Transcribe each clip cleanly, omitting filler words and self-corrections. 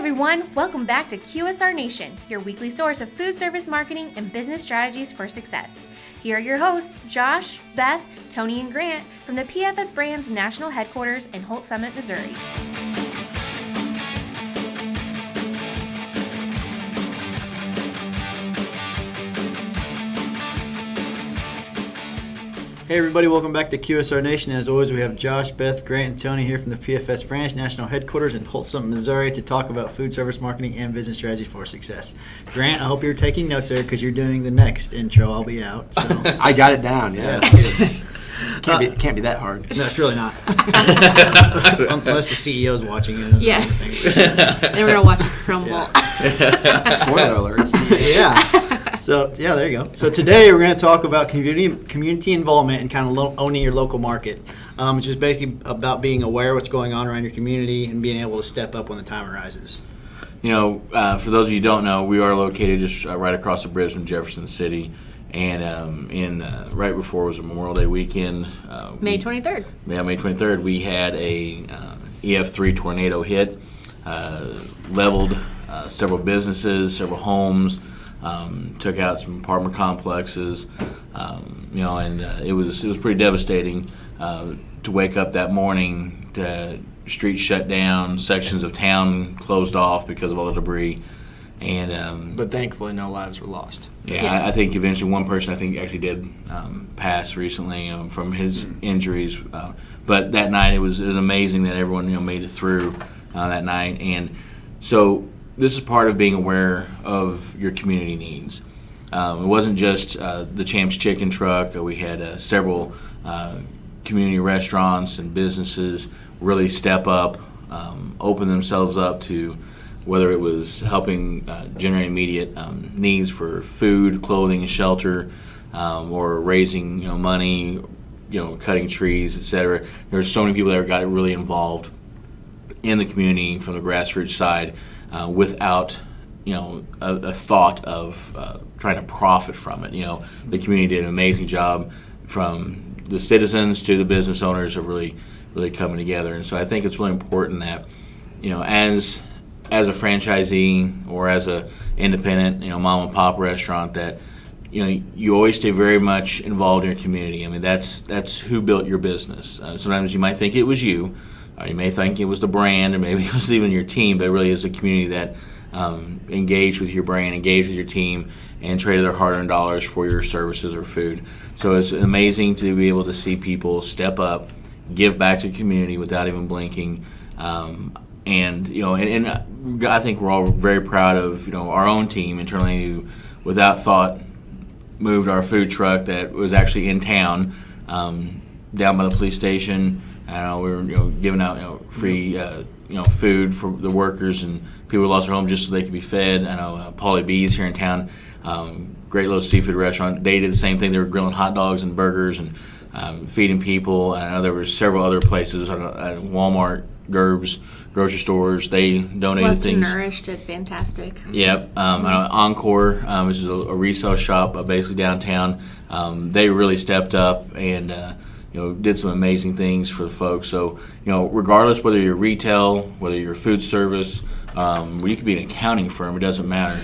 everyone, welcome back to QSR Nation, your weekly source of food service marketing and business strategies for success. Here are your hosts, Josh, Beth, Tony, and Grant from the PFS Brands National Headquarters in Holt Summit, Missouri. Hey everybody, welcome back to QSR Nation. As always, we have Josh, Beth, Grant, and Tony here from the PFS Brands National Headquarters in Holt Summit, Missouri to talk about food service marketing and business strategies for success. Grant, I hope you're taking notes there because you're doing the next intro. I'll be out. So. I got it down, yeah. Can't be that hard. No, it's really not. Unless the CEO's watching it. Yeah. Then we're going to watch it crumble. Yeah. Spoiler alerts. Yeah. So, yeah, there you go. So today we're going to talk about community involvement and kind of owning your local market, which is basically about being aware of what's going on around your community and being able to step up when the time arises. You know, for those of you who don't know, we are located just right across the bridge from Jefferson City. And right before was a Memorial Day weekend. May 23rd. Yeah, May 23rd, we had a EF3 tornado hit, leveled several businesses, several homes, took out some apartment complexes, and it was pretty devastating to wake up that morning to streets shut down, sections of town closed off because of all the debris. And but thankfully, no lives were lost. Yeah, Yes. I think eventually one person actually did pass recently from his injuries. But that night it was amazing that everyone made it through that night. And so this is part of being aware of your community needs. It wasn't just the Champs Chicken Truck. We had several community restaurants and businesses really step up, open themselves up to whether it was helping generate immediate needs for food, clothing, and shelter, or raising money, cutting trees, etc. There's so many people that got really involved in the community from the grassroots side without a thought of trying to profit from it. The community did an amazing job, from the citizens to the business owners, of really coming together. And so I think it's really important that as a franchisee or as a independent, mom and pop restaurant, that you always stay very much involved in your community. I mean, that's who built your business. Sometimes you might think it was you, or you may think it was the brand, or maybe it was even your team, but it really is a community that engaged with your brand, engaged with your team, and traded their hard-earned dollars for your services or food. So it's amazing to be able to see people step up, give back to the community without even blinking. And I think we're all very proud of our own team internally, who, without thought, moved our food truck that was actually in town down by the police station. We were giving out free food for the workers and people who lost their home just so they could be fed. I know Paulie B's here in town, great little seafood restaurant. They did the same thing. They were grilling hot dogs and burgers and feeding people. I know there were several other places at Walmart, Gerb's, grocery stores. They donated Left things. Nourished did fantastic. Yep. I know Encore, which is a resale shop basically downtown. They really stepped up and did some amazing things for the folks. So regardless whether you're retail, whether you're food service, you could be an accounting firm. It doesn't matter.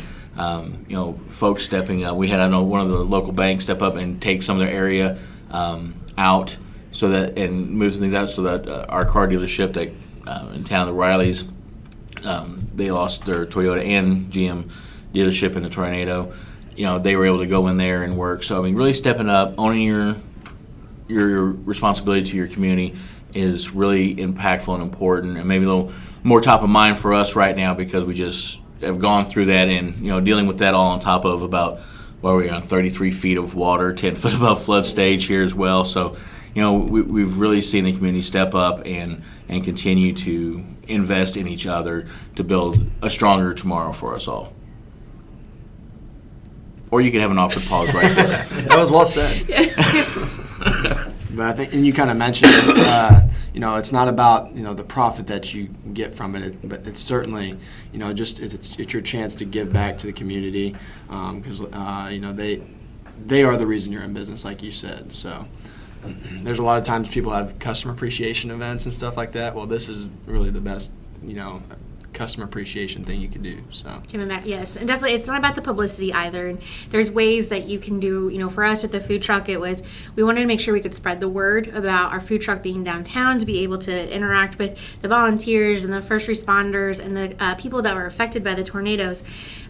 Folks stepping up. We had one of the local banks step up and take some of their area out and move some things out so that our car dealership that in town, the Rileys, they lost their Toyota and GM dealership in the tornado. They were able to go in there and work. So really stepping up, owning your responsibility to your community is really impactful and important, and maybe a little more top of mind for us right now because we just have gone through that and dealing with that all on top of about 33 feet of water, 10 foot above flood stage here as well. So we've really seen the community step up and continue to invest in each other to build a stronger tomorrow for us all. Or you could have an awkward pause right there. That was well said. But I think, and you kind of mentioned it, it's not about, the profit that you get from it, but it's certainly, just it's your chance to give back to the community, because, they are the reason you're in business, like you said. So there's a lot of times people have customer appreciation events and stuff like that. Well, this is really the best, customer appreciation thing you can do. So. Yes, and definitely it's not about the publicity either. And there's ways that you can do, for us with the food truck, we wanted to make sure we could spread the word about our food truck being downtown, to be able to interact with the volunteers and the first responders and the people that were affected by the tornadoes.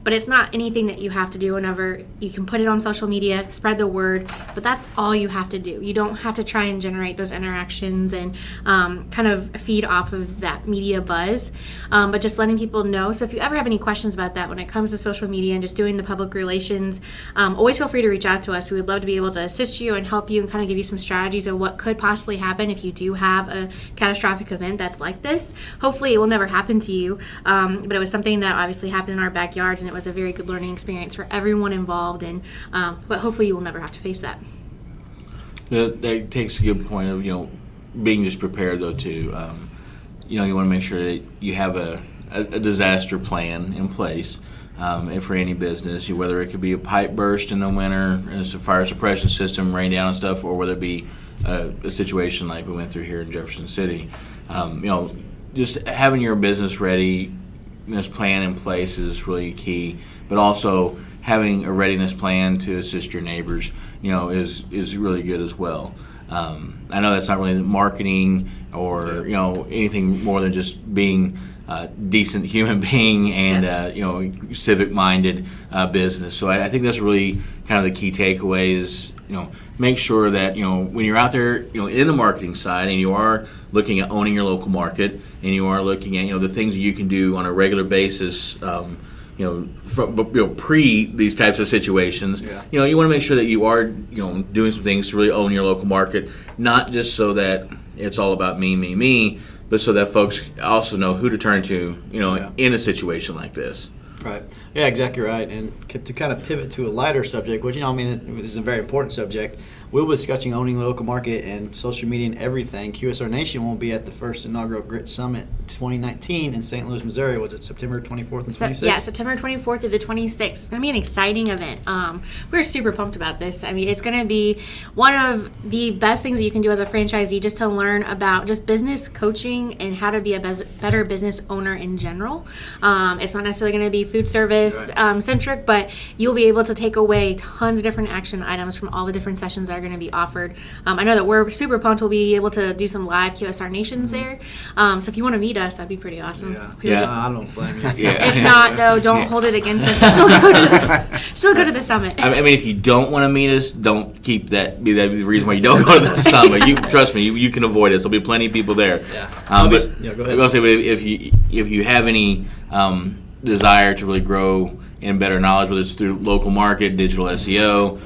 But it's not anything that you have to do. Whenever you can put it on social media, spread the word, but that's all you have to do. You don't have to try and generate those interactions and kind of feed off of that media buzz, but just letting people know. So if you ever have any questions about that when it comes to social media and just doing the public relations, always feel free to reach out to us. We would love to be able to assist you and help you and kind of give you some strategies of what could possibly happen if you do have a catastrophic event that's like this. Hopefully it will never happen to you, but it was something that obviously happened in our backyards, and it was a very good learning experience for everyone involved, and but hopefully you will never have to face that. That takes a good point of being just prepared though too. You want to make sure that you have a disaster plan in place and for any business, whether it could be a pipe burst in the winter and it's a fire suppression system, rain down and stuff, or whether it be a situation like we went through here in Jefferson City. Just having your business ready, this plan in place is really key, but also having a readiness plan to assist your neighbors, is really good as well. I know that's not really marketing or anything more than just being a decent human being and civic-minded business. So I think that's really kind of the key takeaway is make sure that when you're out there in the marketing side and you are looking at owning your local market and you are looking at the things that you can do on a regular basis. Pre these types of situations, you want to make sure that you are, doing some things to really own your local market, not just so that it's all about me, but so that folks also know who to turn to, in a situation like this. Right. Yeah, exactly right. And to kind of pivot to a lighter subject, which, this is a very important subject, we'll be discussing owning the local market and social media and everything. QSR Nation will be at the first inaugural Grit Summit 2019 in St. Louis, Missouri. Was it September 24th and 26th? Yeah, September 24th through the 26th. It's going to be an exciting event. We're super pumped about this. I mean, it's going to be one of the best things that you can do as a franchisee, just to learn about just business coaching and how to be a better business owner in general. It's not necessarily going to be food service centric, but you'll be able to take away tons of different action items from all the different sessions that are going to be offered. I know that we're super pumped. We'll be able to do some live QSR Nations there. So if you want to meet us, that'd be pretty awesome. I don't blame you. If not, though, don't hold it against us. But still go to the summit. I mean, if you don't want to meet us, don't keep that be the reason why you don't go to the summit. Trust me, you can avoid us. There'll be plenty of people there. Yeah. Go ahead. I'll say, but if you have any desire to really grow in better knowledge, whether it's through local market, digital SEO,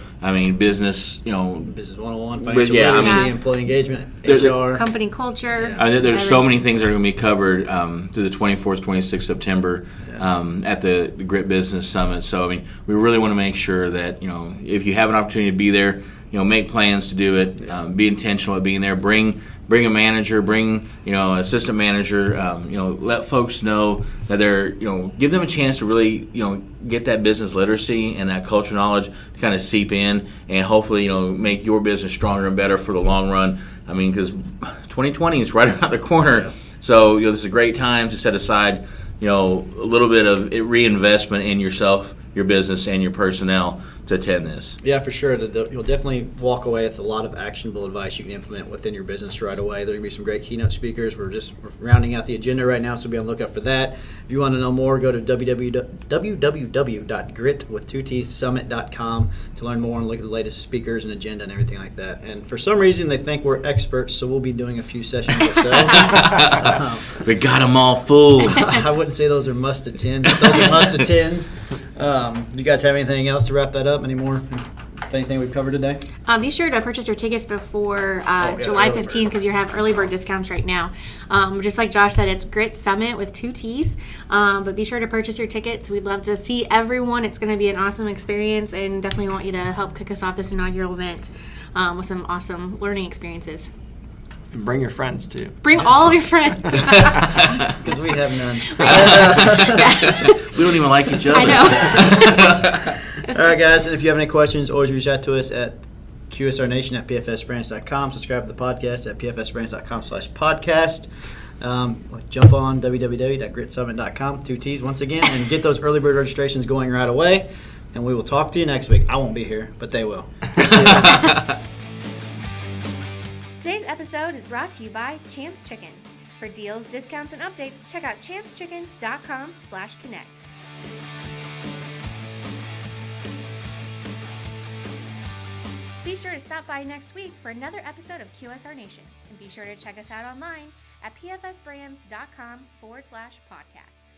business, Business 101, financial literacy, employee engagement, HR. Company culture. There's so many things that are going to be covered through the 24th, 26th September at the Grit Business Summit. So, we really want to make sure that, if you have an opportunity to be there, make plans to do it, be intentional at being there, bring a manager, bring assistant manager, let folks know that they're, give them a chance to really, get that business literacy and that culture knowledge to kind of seep in and hopefully, make your business stronger and better for the long run. Because 2020 is right around the corner. Yeah. So, this is a great time to set aside, a little bit of reinvestment in yourself, your business, and your personnel to attend this. Yeah, for sure. You'll definitely walk away with a lot of actionable advice you can implement within your business right away. There are going to be some great keynote speakers. We're rounding out the agenda right now, so be on the lookout for that. If you want to know more, go to www.grit.summit.com to learn more and look at the latest speakers and agenda and everything like that. And for some reason, they think we're experts, so we'll be doing a few sessions ourselves. We got them all full. I wouldn't say those are must-attend, but those are must-attends. Do you guys have anything else to wrap that up? Any more? Anything we've covered today? Be sure to purchase your tickets before July 15th because you have early bird discounts right now. Just like Josh said, it's Grit Summit with 2 T's. But be sure to purchase your tickets. We'd love to see everyone. It's going to be an awesome experience, and definitely want you to help kick us off this inaugural event with some awesome learning experiences. And bring your friends too. Bring all of your friends. Because we have none. We don't even like each other. I know. All right, guys, and if you have any questions, always reach out to us at QSR Nation at pfsbrands.com. Subscribe to the podcast at pfsbrands.com/podcast. Jump on www.gritsummit.com, 2 T's once again, and get those early bird registrations going right away. And we will talk to you next week. I won't be here, but they will. Today's episode is brought to you by Champs Chicken. For deals, discounts, and updates, check out champschicken.com/connect. Be sure to stop by next week for another episode of QSR Nation, and be sure to check us out online at pfsbrands.com/podcast.